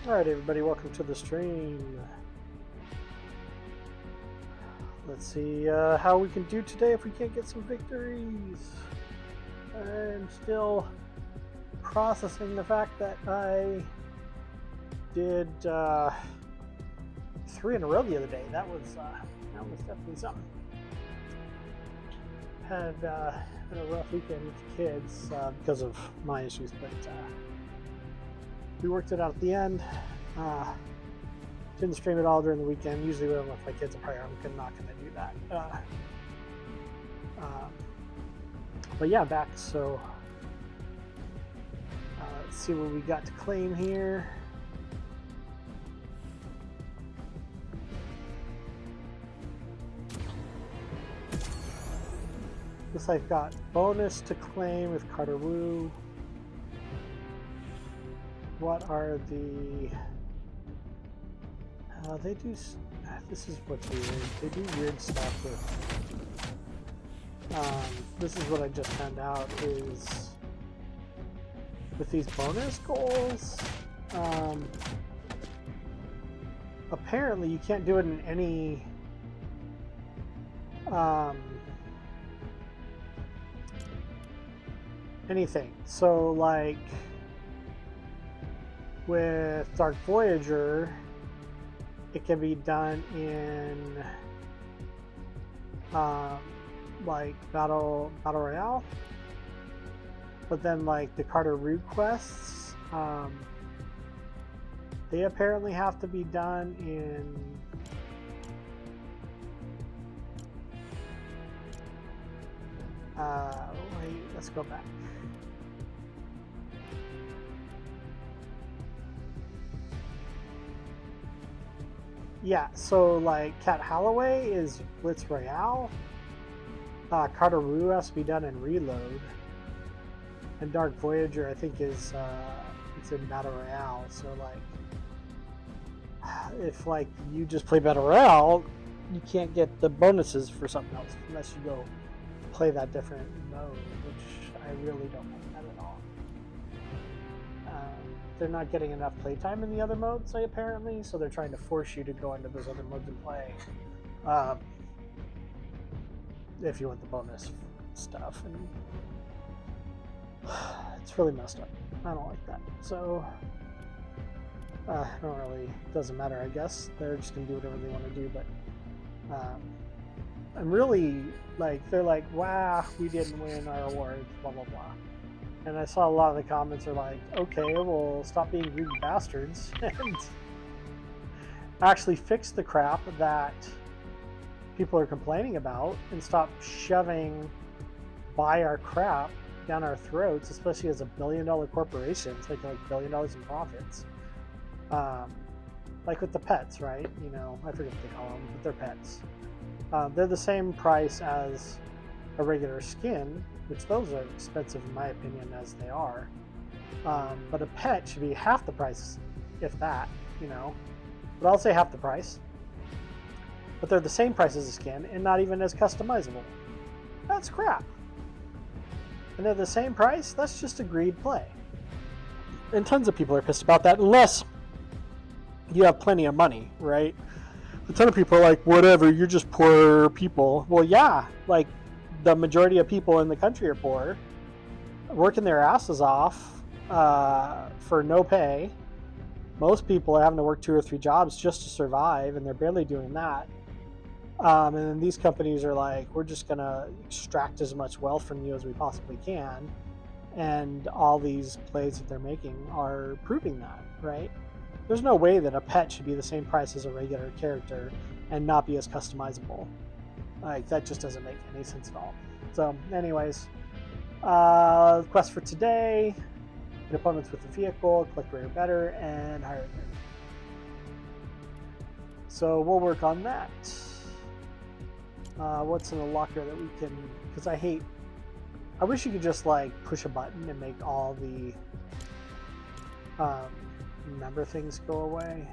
Alright everybody, welcome to the stream. Let's see how we can do today if we can't get some victories. I'm still processing the fact that I did 3 in a row the other day. That was definitely something. Had been a rough weekend with the kids because of my issues, but we worked it out at the end. Didn't stream it all during the weekend. Usually when I'm with my kids, I'm not going to do that. But yeah, I'm back. So let's see what we got to claim here. Looks like I've got bonus to claim with Carter Woo. What are the... they do... This is what's weird. They do weird stuff with... this is what I just found out is... With these bonus goals... apparently you can't do it in any... anything. So, like... With Dark Voyager, it can be done in like battle royale, but then like the Carter Root quests, they apparently have to be done in wait, let's go back. Yeah, so like Cat Halloway is Blitz Royale. Carter Woo has to be done in Reload. And Dark Voyager, I think, is it's in Battle Royale. So like, if like you just play Battle Royale, you can't get the bonuses for something else unless you go play that different mode, which I really don't like that at all. They're not getting enough playtime in the other modes, apparently, so they're trying to force you to go into those other modes and play if you want the bonus stuff, and it's really messed up. I don't like that. So I don't really, doesn't matter, I guess. They're just gonna do whatever they want to do, but I'm really like, they're like, wow, we didn't win our awards, blah blah blah. And I saw a lot of the comments are like, okay, well, stop being greedy bastards and actually fix the crap that people are complaining about and stop shoving buy our crap down our throats, especially as a billion-dollar corporation. It's making like $1 billion in profits. Like with the pets, right? You know, I forget what they call them, but they're pets. They're the same price as a regular skin, which those are expensive in my opinion as they are, but a pet should be half the price, if that, you know, but I'll say half the price, but they're the same price as a skin and not even as customizable. That's crap. And they're the same price. That's just a greed play, and tons of people are pissed about that, unless you have plenty of money, right? A ton of people are like, whatever, you're just poor people. Well, yeah, like the majority of people in the country are poor, working their asses off for no pay. Most people are having to work 2 or 3 jobs just to survive, and they're barely doing that. And then these companies are like, we're just going to extract as much wealth from you as we possibly can. And all these plays that they're making are proving that, right? There's no way that a pet should be the same price as a regular character and not be as customizable. Like, that just doesn't make any sense at all. So, anyways, quest for today: get opponents with the vehicle, collect rare better, and hire them. So we'll work on that. What's in the locker that we can? Because I wish you could just like push a button and make all the number things go away.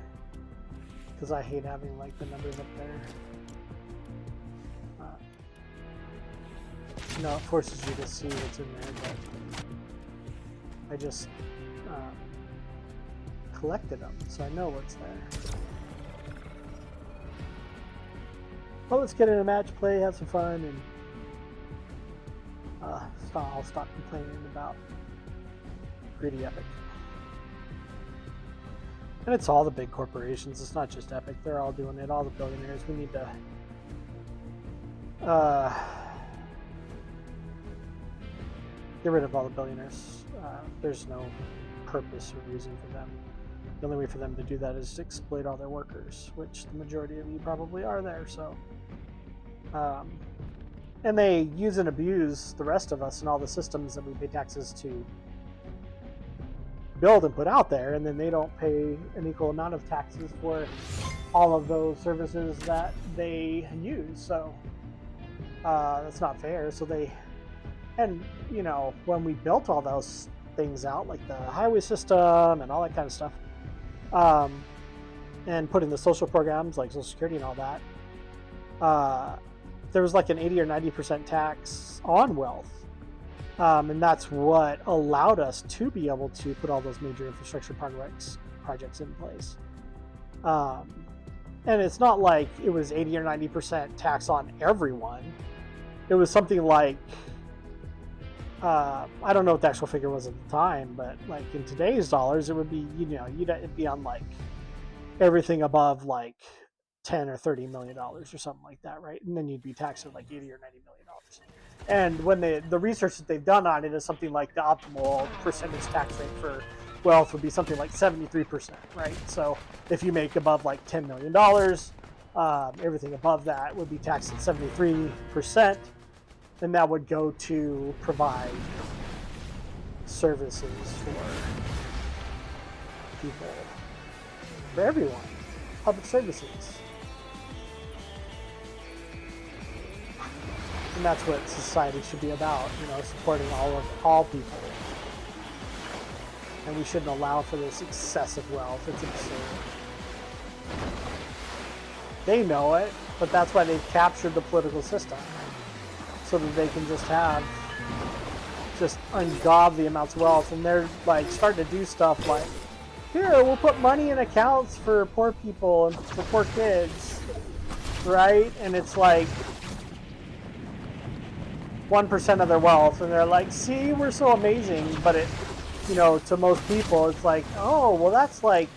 Because I hate having like the numbers up there. No, it forces you to see what's in there, but I just collected them, so I know what's there. Well, let's get in a match, play, have some fun, and I'll stop complaining about greedy Epic. And it's all the big corporations. It's not just Epic. They're all doing it. All the billionaires. We need to get rid of all the billionaires. There's no purpose or reason for them. The only way for them to do that is to exploit all their workers, which the majority of you probably are there. So, and they use and abuse the rest of us and all the systems that we pay taxes to build and put out there, and then they don't pay an equal amount of taxes for all of those services that they use. So that's not fair. So they, and you know, when we built all those things out, like the highway system and all that kind of stuff, and put in the social programs like Social Security and all that, there was like an 80 or 90% tax on wealth. And that's what allowed us to be able to put all those major infrastructure projects in place. And it's not like it was 80 or 90% tax on everyone. It was something like, I don't know what the actual figure was at the time, but like in today's dollars, it would be, you know, it'd be on like everything above like 10 or 30 million dollars or something like that, right? And then you'd be taxed at like 80 or 90 million dollars. And when the research that they've done on it is something like the optimal percentage tax rate for wealth would be something like 73%, right? So if you make above like $10 million, everything above that would be taxed at 73%, and that would go to provide services for people, for everyone, public services. And that's what society should be about, you know, supporting all people. And we shouldn't allow for this excessive wealth. It's absurd. They know it, but that's why they've captured the political system, so that they can just ungodly amounts of wealth. And they're like starting to do stuff like, here, we'll put money in accounts for poor people and for poor kids, right? And it's like 1% of their wealth, and they're like, see, we're so amazing. But it, you know, to most people, it's like, oh, well, that's like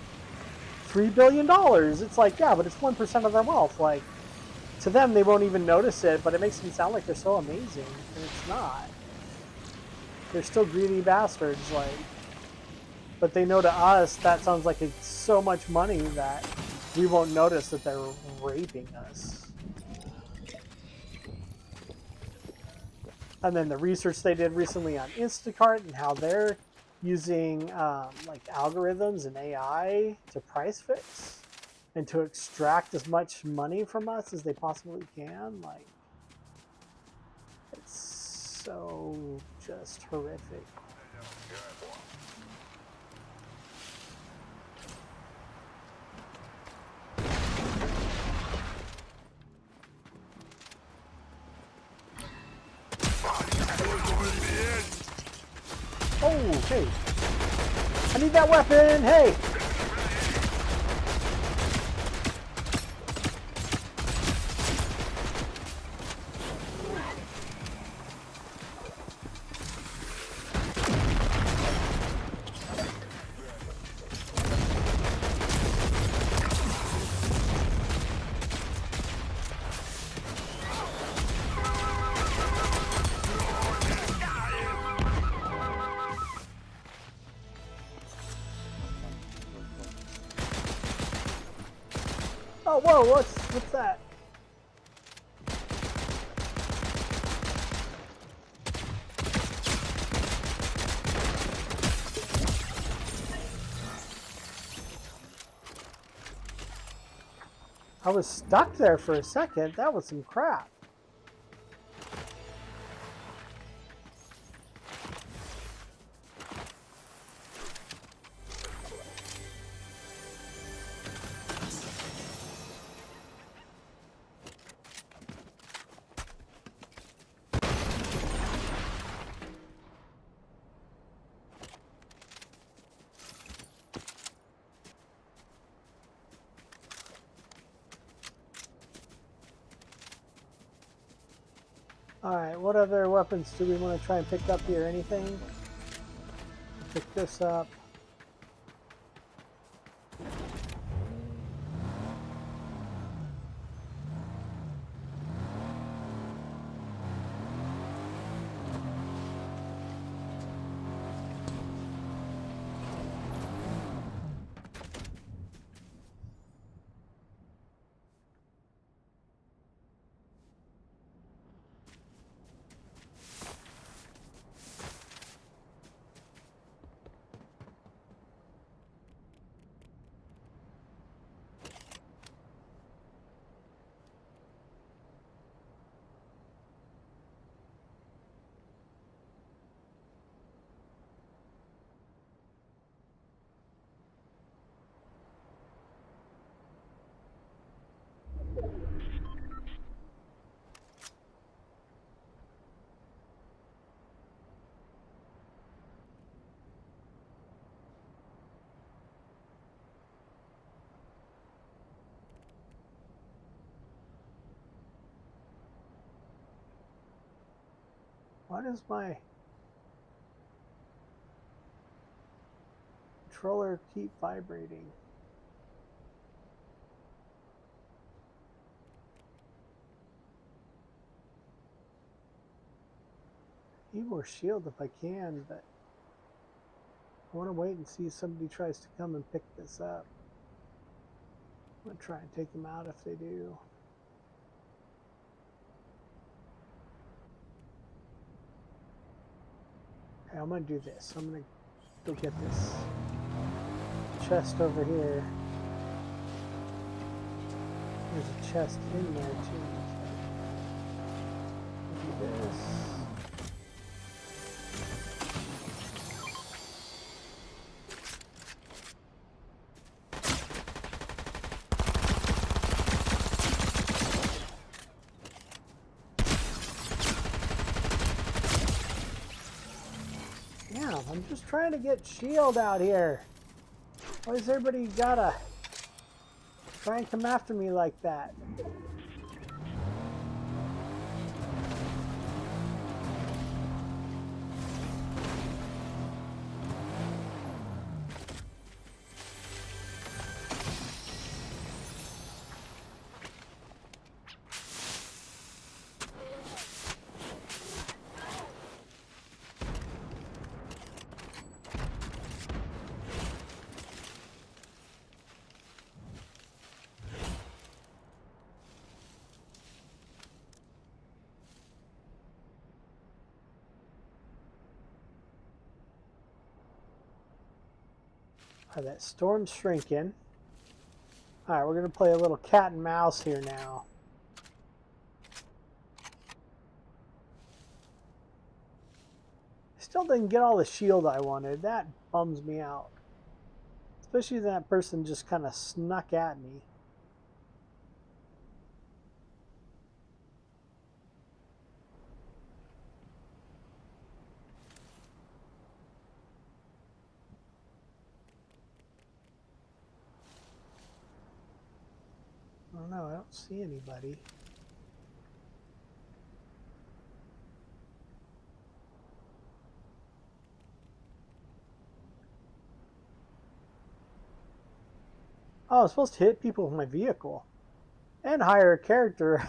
$3 billion. It's like, yeah, but it's 1% of their wealth. Like, to them, they won't even notice it, but it makes them sound like they're so amazing, and it's not. They're still greedy bastards, like, but they know to us that sounds like it's so much money that we won't notice that they're raping us. And then the research they did recently on Instacart and how they're using like algorithms and AI to price fix and to extract as much money from us as they possibly can. Like, it's so just horrific. Oh, hey. I need that weapon, hey! Oh, whoa, what's that? I was stuck there for a second. That was some crap. Alright, what other weapons do we want to try and pick up here? Anything? Pick this up. Why does my controller keep vibrating? Need more shield if I can, but I want to wait and see if somebody tries to come and pick this up. I'm going to try and take them out if they do. Okay, I'm going to do this. I'm going to go get this chest over here. There's a chest in there too. So do this. Yeah, I'm just trying to get shield out here. Why does everybody gotta try and come after me like that? Alright, that storm's shrinking. Alright, we're going to play a little cat and mouse here now. Still didn't get all the shield I wanted. That bums me out. Especially that person just kind of snuck at me. I don't know, I don't see anybody. Oh, I was supposed to hit people with my vehicle. And hire a character.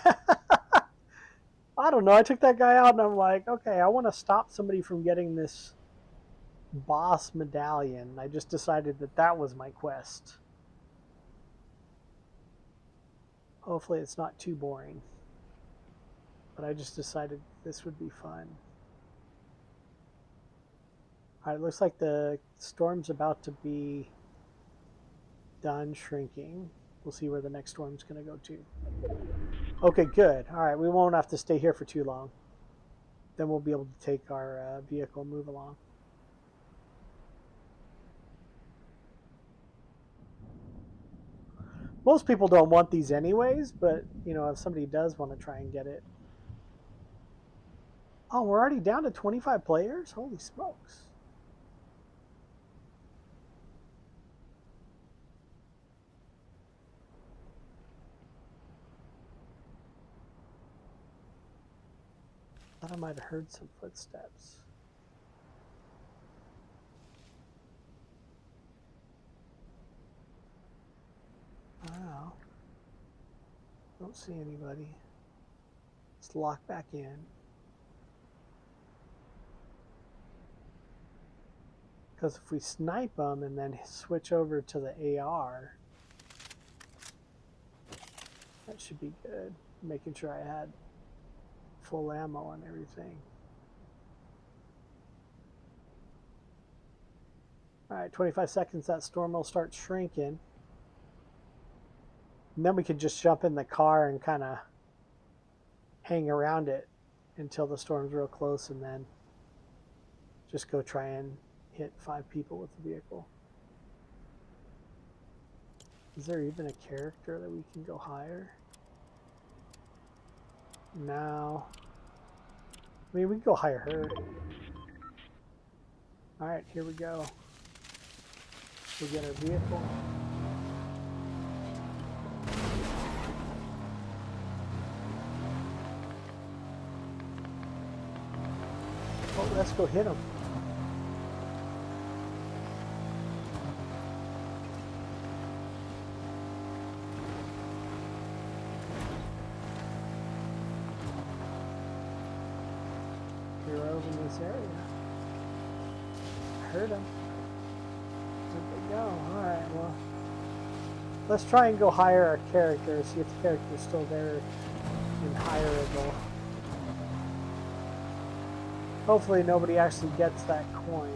I don't know, I took that guy out and I'm like, okay, I want to stop somebody from getting this boss medallion. I just decided that that was my quest. Hopefully it's not too boring. But I just decided this would be fun. Alright, looks like the storm's about to be done shrinking. We'll see where the next storm's going to go to. Okay, good. Alright, we won't have to stay here for too long. Then we'll be able to take our vehicle and move along. Most people don't want these anyways, but, you know, if somebody does want to try and get it. Oh, we're already down to 25 players? Holy smokes. thought I might have heard some footsteps. Wow. Don't see anybody. Let's lock back in. Because if we snipe them and then switch over to the AR, that should be good. Making sure I had full ammo and everything. Alright, 25 seconds, that storm will start shrinking. And then we could just jump in the car and kind of hang around it until the storm's real close, and then just go try and hit 5 people with the vehicle. Is there even a character that we can go hire? No. I mean, we can go hire her. Alright, here we go. We get our vehicle. Oh, let's go hit him. Heroes in this area. I heard him. Where'd they go? Alright, well. Let's try and go hire our character, see if the character's still there and hireable. Hopefully nobody actually gets that coin.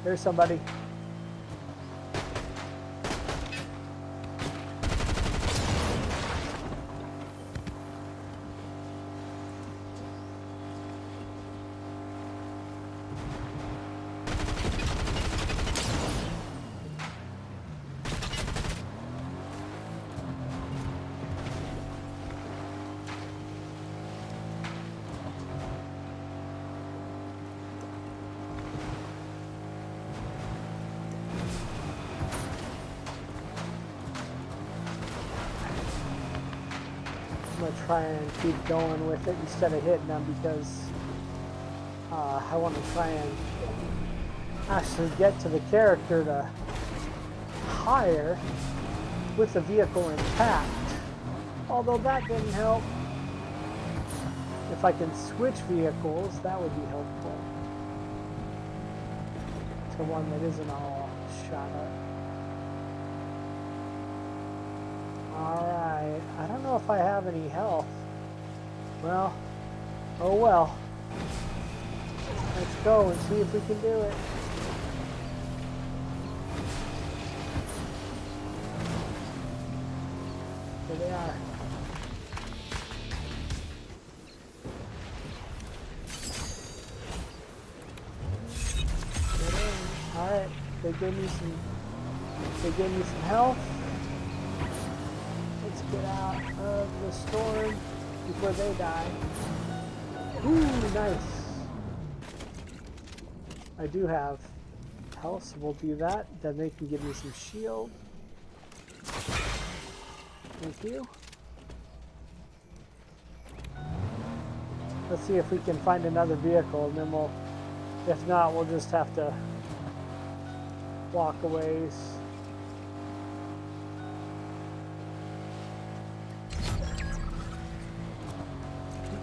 There's somebody. I'm going to try and keep going with it instead of hitting them, because I want to try and actually get to the character to hire with the vehicle intact. Although that didn't help. If I can switch vehicles, that would be helpful. To one that isn't all shot up. Alright, I don't know if I have any health. Well, oh well. Let's go and see if we can do it. Here they are. Get in. Alright, they gave me some health. Let's get out of the storm before they die. Ooh, nice. I do have health, so we'll do that. Then they can give me some shield. Thank you. Let's see if we can find another vehicle, and then we'll, if not, we'll just have to walk a ways.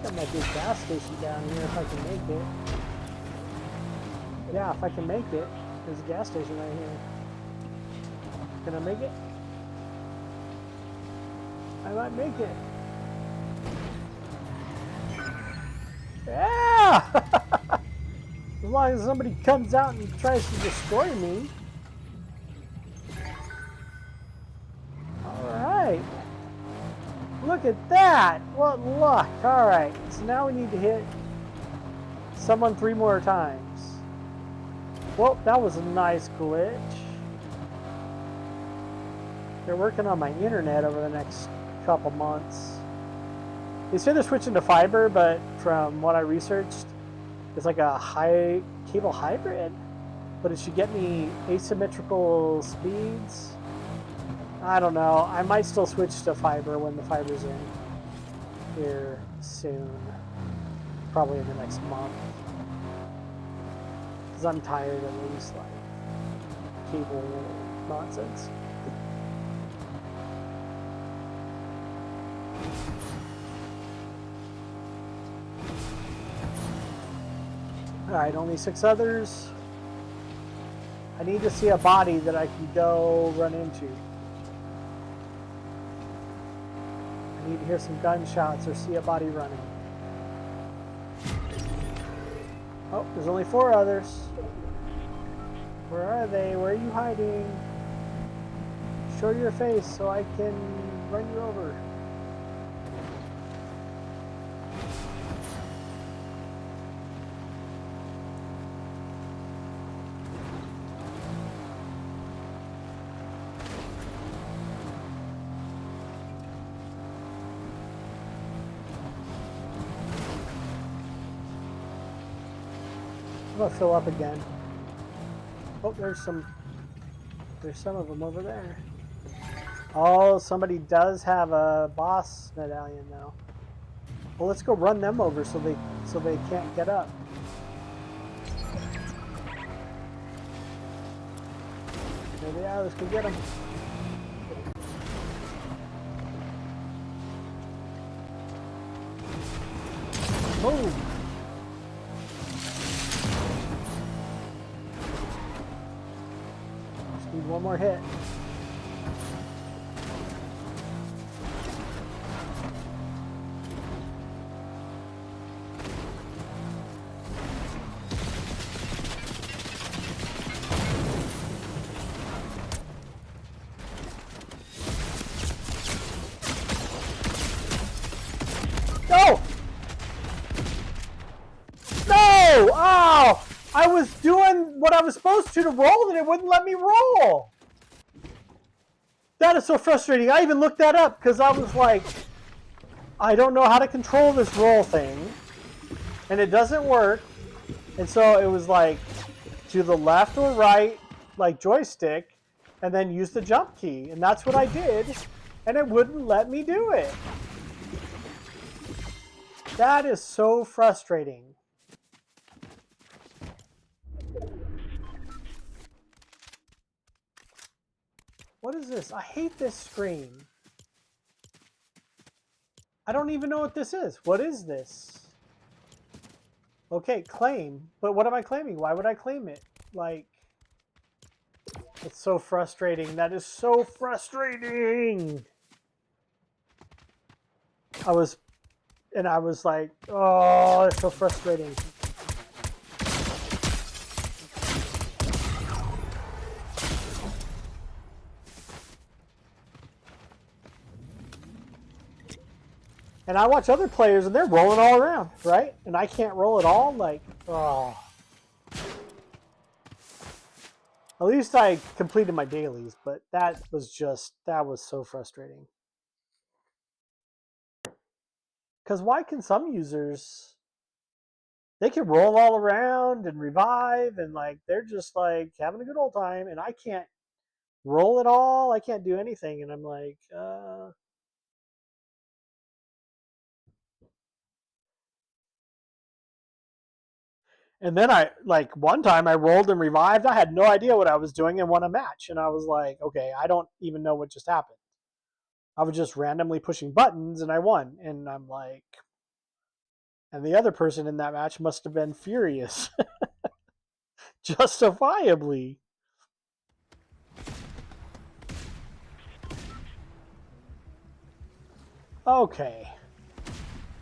There might be a gas station down here if I can make it. Yeah, if I can make it. There's a gas station right here. Can I make it? I might make it. Yeah! As long as somebody comes out and tries to destroy me. Alright. Look at that! What luck! Alright, so now we need to hit someone 3 more times. Well, that was a nice glitch. They're working on my internet over the next couple months. They say they're switching to fiber, but from what I researched, it's like a high cable hybrid, but it should get me asymmetrical speeds. I don't know. I might still switch to fiber when the fiber's in. here soon, probably in the next month, because I'm tired of these like cable nonsense. Alright, only 6 others. I need to see a body that I can go run into. I need to hear some gunshots or see a body running. Oh, there's only 4 others. Where are they? Where are you hiding? Show your face so I can run you over. I'm gonna fill up again. Oh, there's some of them over there. Oh, somebody does have a boss medallion now. Well, let's go run them over so they can't get up. There they are. Let's go get them. Boom. Need one more hit. No! No! Oh! I was doing what I was supposed to roll and it wouldn't let me roll. That is so frustrating. I even looked that up because I was like, I don't know how to control this roll thing. And it doesn't work. And so it was like to the left or right, like joystick, and then use the jump key. And that's what I did. And it wouldn't let me do it. That is so frustrating. What is this? I hate this screen. I don't even know what this is. What is this? Okay, claim. But what am I claiming? Why would I claim it? Like, it's so frustrating. That is so frustrating. I was like, oh, it's so frustrating. And I watch other players and they're rolling all around, right? And I can't roll at all. Like, oh. At least I completed my dailies, but that was so frustrating. Because why can some users, they can roll all around and revive and like, they're just like having a good old time and I can't roll at all. I can't do anything. And I'm like, And then one time I rolled and revived. I had no idea what I was doing and won a match. And I was like, okay, I don't even know what just happened. I was just randomly pushing buttons and I won. And I'm like, and the other person in that match must have been furious. Justifiably. Okay.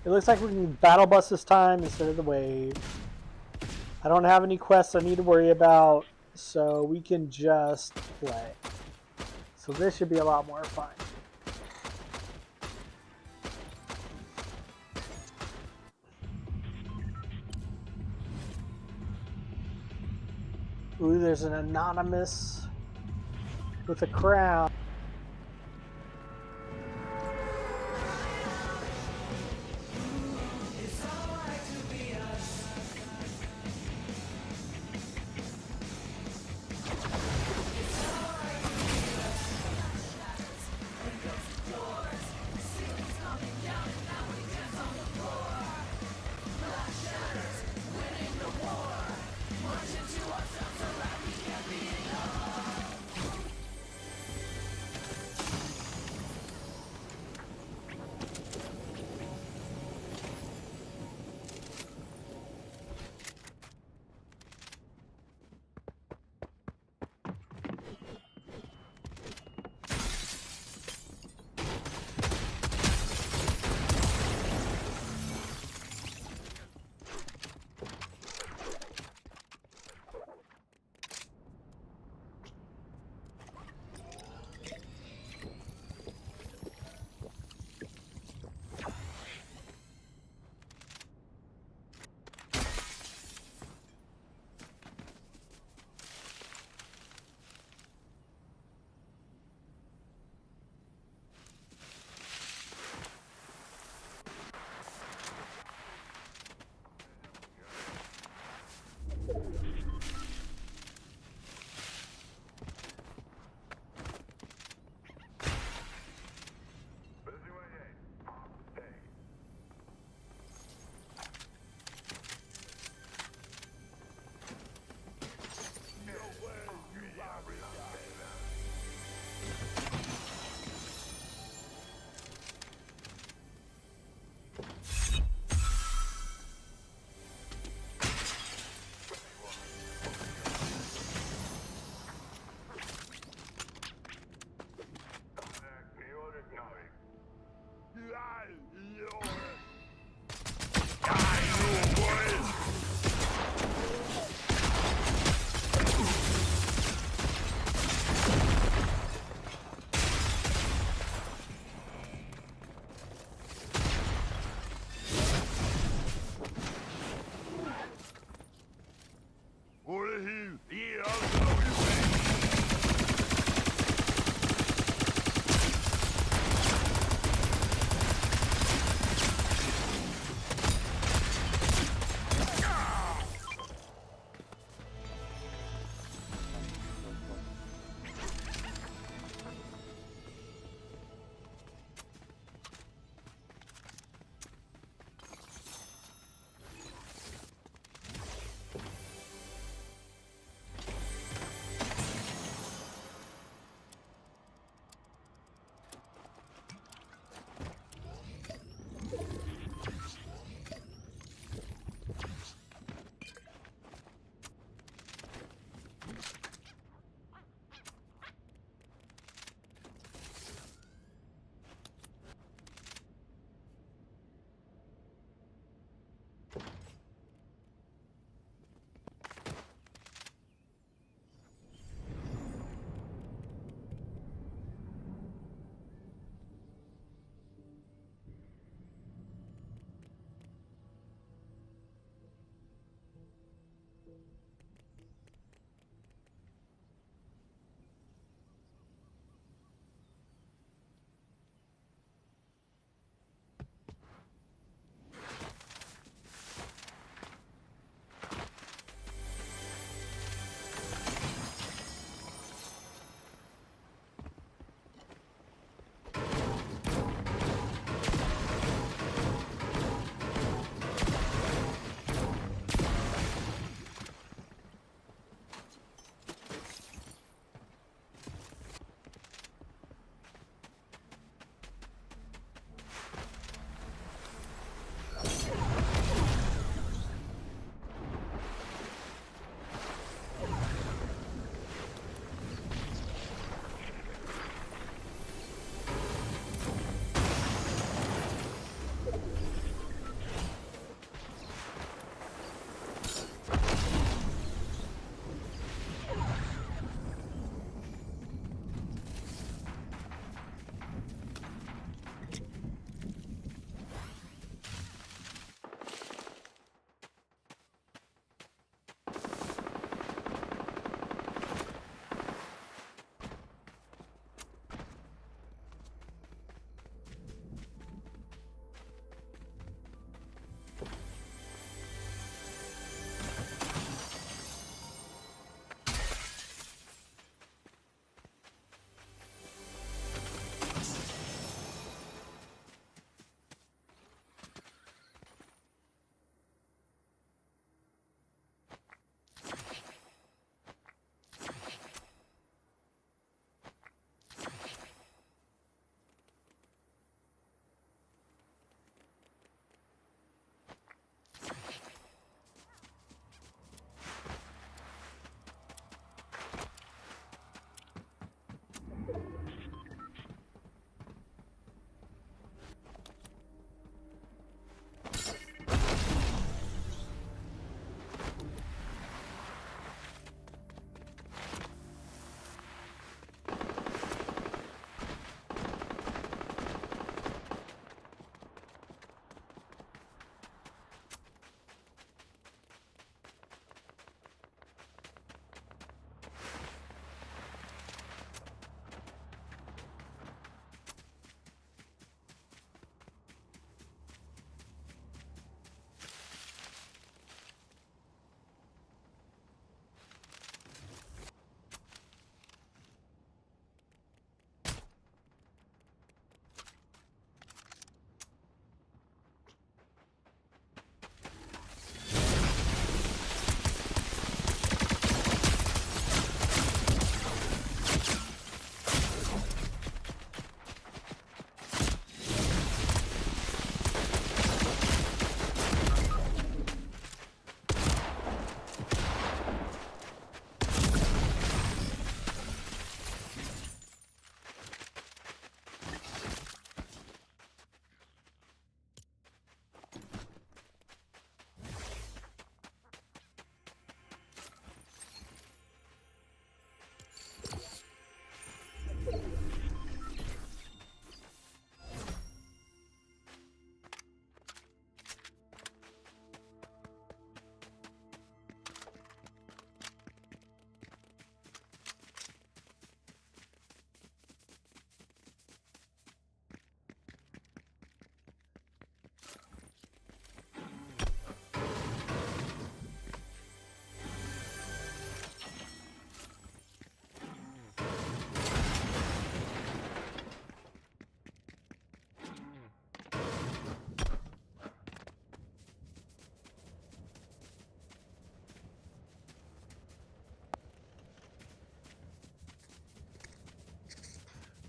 It looks like we can battle bus this time instead of the wave. I don't have any quests I need to worry about, so we can just play. So this should be a lot more fun. Ooh, there's an anonymous with a crown.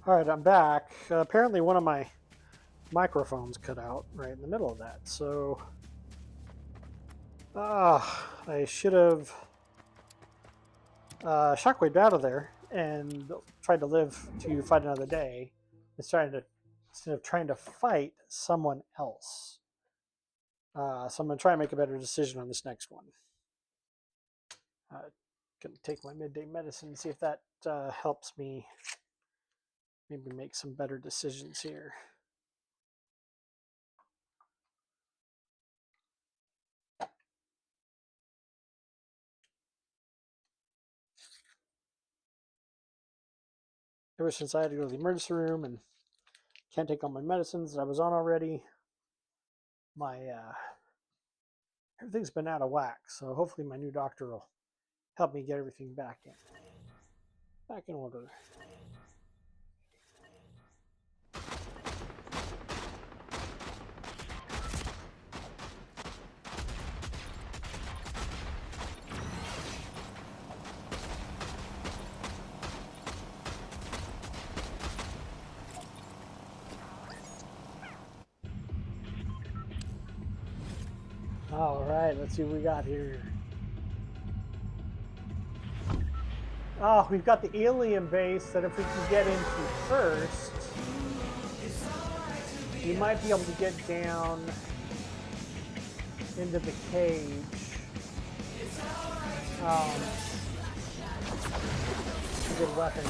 All right, I'm back. Apparently, one of my microphones cut out right in the middle of that. So, I should have shockwaved out of there and tried to live to fight another day instead of trying to fight someone else. So I'm going to try and make a better decision on this next one. Going to take my midday medicine and see if that helps me maybe make some better decisions here. Ever since I had to go to the emergency room and can't take all my medicines that I was on already, my everything's been out of whack. So hopefully my new doctor will help me get everything back in order. All right, let's see what we got here. Oh, we've got the alien base that if we can get into first, we might be able to get down into the cage. A good weapon.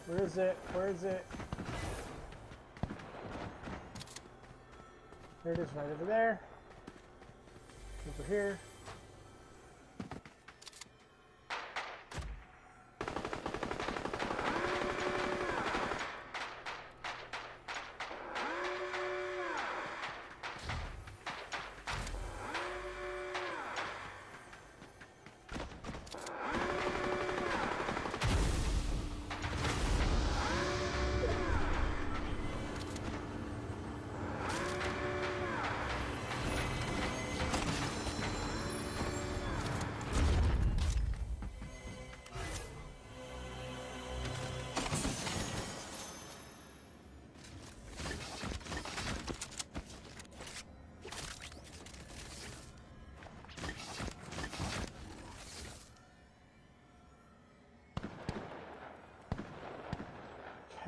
Where is it? Where is it? There it is, right over there. Over here.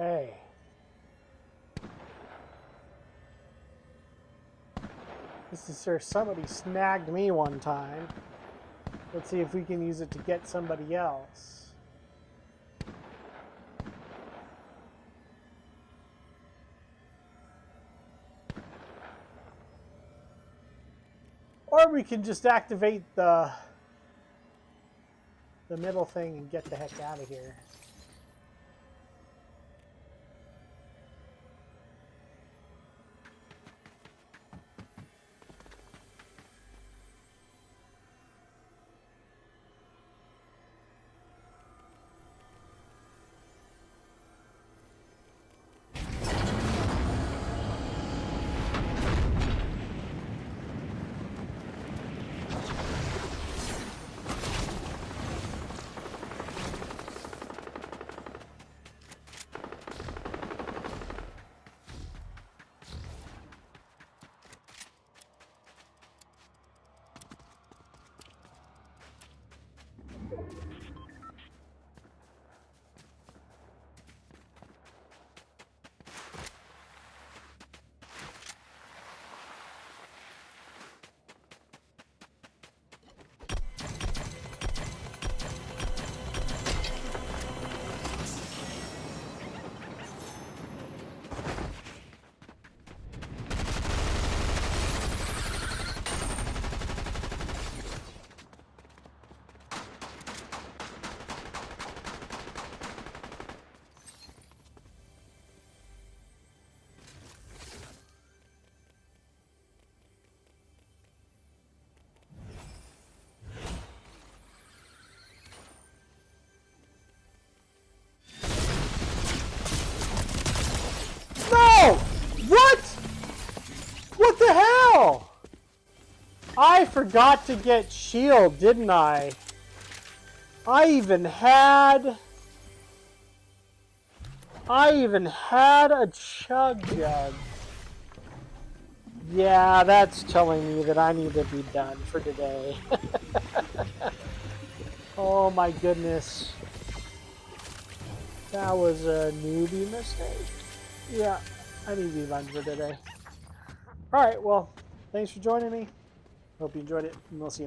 Okay. This is where somebody snagged me one time. Let's see if we can use it to get somebody else. Or we can just activate the middle thing and get the heck out of here. I forgot to get shield, didn't I? I even had a chug jug. Yeah, that's telling me that I need to be done for today. Oh my goodness. That was a newbie mistake. Yeah, I need to be done for today. Alright, well, thanks for joining me. Hope you enjoyed it, and we'll see you next time.